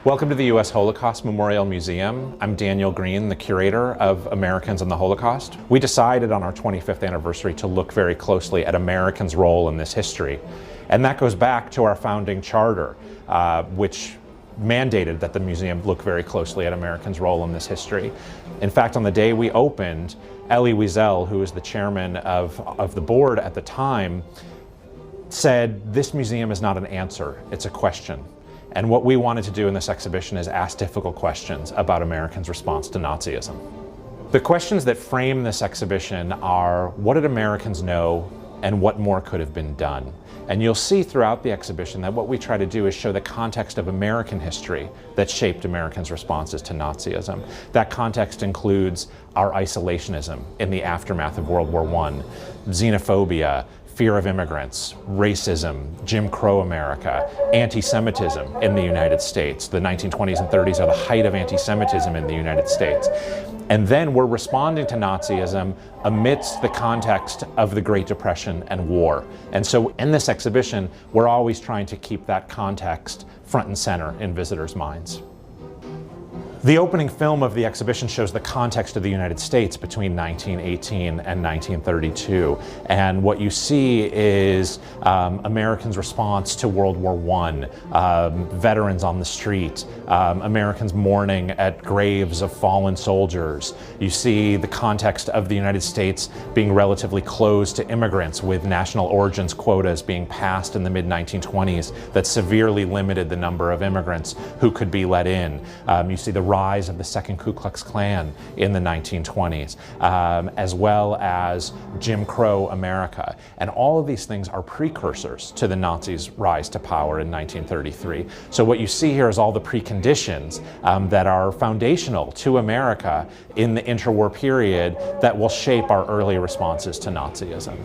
Welcome to the U.S. Holocaust Memorial Museum. I'm Daniel Greene, the curator of Americans and the Holocaust. We decided on our 25th anniversary to look very closely at Americans' role in this history. And that goes back to our founding charter, which mandated that the museum look very closely at Americans' role in this history. In fact, on the day we opened, Elie Wiesel, who was the chairman of the board at the time, said, "This museum is not an answer, it's a question." And what we wanted to do in this exhibition is ask difficult questions about Americans' response to Nazism. The questions that frame this exhibition are, what did Americans know and what more could have been done? And you'll see throughout the exhibition that what we try to do is show the context of American history that shaped Americans' responses to Nazism. That context includes our isolationism in the aftermath of World War I, xenophobia, fear of immigrants, racism, Jim Crow America, anti-Semitism in the United States. The 1920s and 30s are the height of anti-Semitism in the United States. And then we're responding to Nazism amidst the context of the Great Depression and war. And so in this exhibition, we're always trying to keep that context front and center in visitors' minds. The opening film of the exhibition shows the context of the United States between 1918 and 1932. And what you see is Americans' response to World War I, veterans on the street, Americans mourning at graves of fallen soldiers. You see the context of the United States being relatively closed to immigrants, with national origins quotas being passed in the mid-1920s that severely limited the number of immigrants who could be let in. You see the rise of the Second Ku Klux Klan in the 1920s, as well as Jim Crow America. And all of these things are precursors to the Nazis' rise to power in 1933. So what you see here is all the preconditions that are foundational to America in the interwar period that will shape our early responses to Nazism.